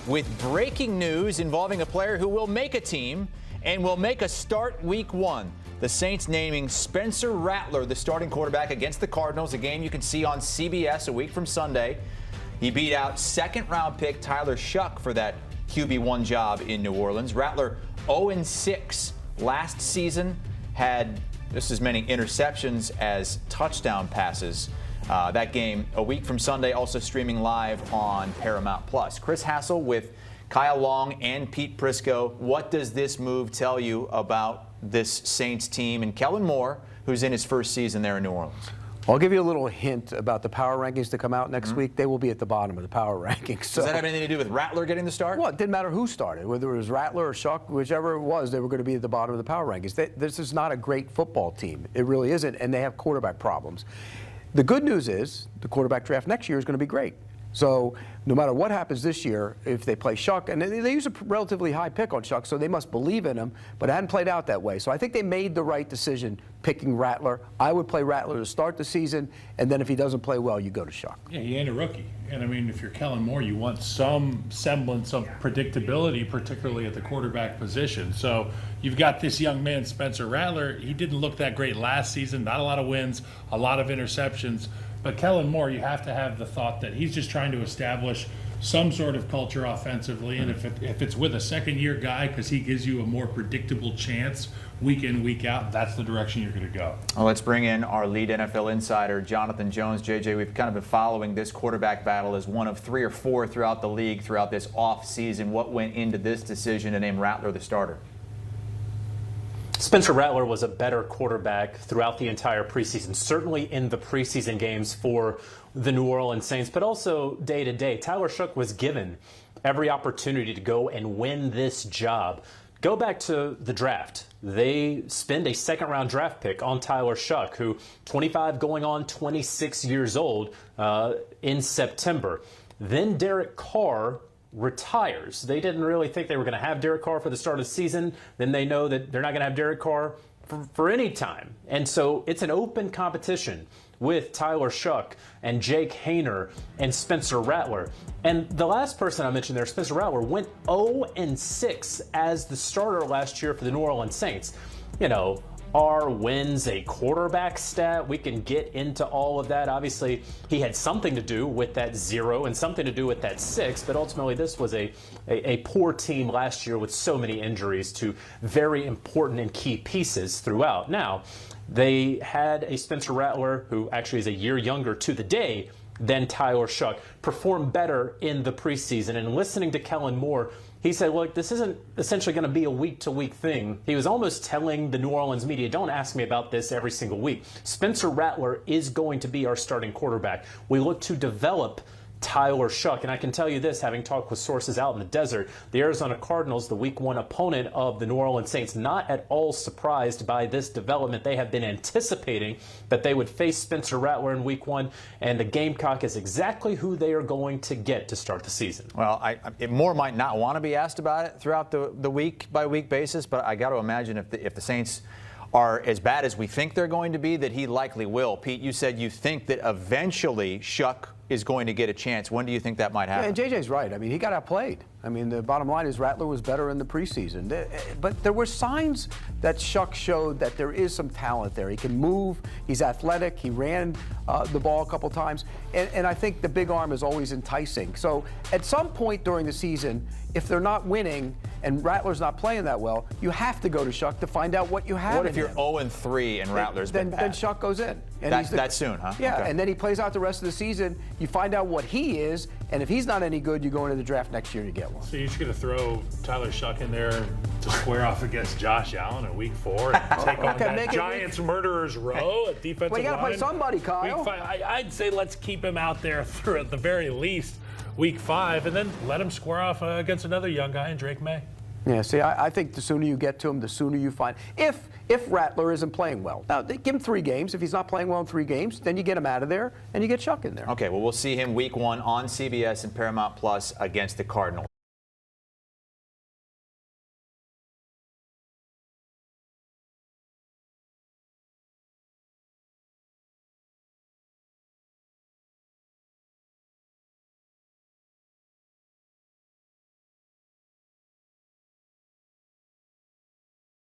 with breaking news involving a player who will make a team and will make a start week 1. The Saints naming Spencer Rattler the starting quarterback against the Cardinals, a game you can see on CBS a week from Sunday. He beat out second-round pick Tyler Shough for that QB1 job in New Orleans. Rattler 0-6 last season, had just as many interceptions as touchdown passes. That game a week from Sunday, also streaming live on Paramount+. Chris Hassel with Kyle Long and Pete Prisco. What does this move tell you about this Saints team and Kellen Moore, who's in his first season there in New Orleans? I'll give you a little hint about the power rankings to come out next week. They will be at the bottom of the power rankings. So, does that have anything to do with Rattler getting the start? Well, it didn't matter who started. Whether it was Rattler or Shough, whichever it was, they were going to be at the bottom of the power rankings. This is not a great football team. It really isn't, and they have quarterback problems. The good news is the quarterback draft next year is going to be great. So no matter what happens this year, if they play Shough, and they use a relatively high pick on Shough, so they must believe in him, but it hadn't played out that way. So I think they made the right decision picking Rattler. I would play Rattler to start the season, and then if he doesn't play well, you go to Shough. Yeah, he ain't a rookie. And I mean, if you're Kellen Moore, you want some semblance of predictability, particularly at the quarterback position. So you've got this young man, Spencer Rattler. He didn't look that great last season, not a lot of wins, a lot of interceptions. But Kellen Moore, you have to have the thought that he's just trying to establish some sort of culture offensively. And if it's with a second-year guy, because he gives you a more predictable chance week in, week out, that's the direction you're going to go. Well, let's bring in our lead NFL insider, Jonathan Jones. JJ, we've kind of been following this quarterback battle as one of 3 or 4 throughout the league throughout this off season. What went into this decision to name Rattler the starter? Spencer Rattler was a better quarterback throughout the entire preseason, certainly in the preseason games for the New Orleans Saints, but also day to day. Tyler Shough was given every opportunity to go and win this job. Go back to the draft. They spend a second-round draft pick on Tyler Shough, who 25 going on 26 years old in September. Then Derek Carr retires. They didn't really think they were going to have Derek Carr for the start of the season. Then they know that they're not going to have Derek Carr for any time. And so it's an open competition with Tyler Shough and Jake Haener and Spencer Rattler. And the last person I mentioned there, Spencer Rattler, went 0-6 as the starter last year for the New Orleans Saints. You know, are wins a quarterback stat? We can get into all of that. Obviously, he had something to do with that 0 and something to do with that 6, but ultimately this was a poor team last year with so many injuries to very important and key pieces throughout. Now, they had a Spencer Rattler, who actually is a year younger to the day than Tyler Shough, perform better in the preseason. And listening to Kellen Moore, he said, look, this isn't essentially going to be a week-to-week thing. He was almost telling the New Orleans media, don't ask me about this every single week. Spencer Rattler is going to be our starting quarterback. We look to develop Tyler Shough. And I can tell you this, having talked with sources out in the desert, the Arizona Cardinals, the week 1 opponent of the New Orleans Saints, not at all surprised by this development. They have been anticipating that they would face Spencer Rattler in week 1, and the Gamecock is exactly who they are going to get to start the season. Well, Moore might not want to be asked about it throughout the week-by-week basis, but I got to imagine if the Saints are as bad as we think they're going to be, that he likely will. Pete, you said you think that eventually Shough is going to get a chance. When do you think that might happen? Yeah, and JJ's right. I mean, he got outplayed. I mean, the bottom line is Rattler was better in the preseason. But there were signs that Shough showed that there is some talent there. He can move. He's athletic. He ran the ball a couple times. And I think the big arm is always enticing. So at some point during the season, if they're not winning and Rattler's not playing that well, you have to go to Shough to find out what you have. What if you're 0-3 and Rattler's been bad? Then Shough goes in. And that soon, huh? Yeah, okay. And then he plays out the rest of the season. You find out what he is, and if he's not any good, you go into the draft next year to get one. So you're just going to throw Tyler Shough in there to square off against Josh Allen in week 4 and take on that Giants murderers row at defensive line? Well, you got to play somebody, Kyle. Week 5, I'd say let's keep him out there through at the very least week 5, and then let him square off against another young guy in Drake May. Yeah, see, I think the sooner you get to him, the sooner you find. If Rattler isn't playing well, now they give him 3 games. If he's not playing well in 3 games, then you get him out of there and you get Shough in there. Okay, well, we'll see him week 1 on CBS and Paramount Plus against the Cardinals.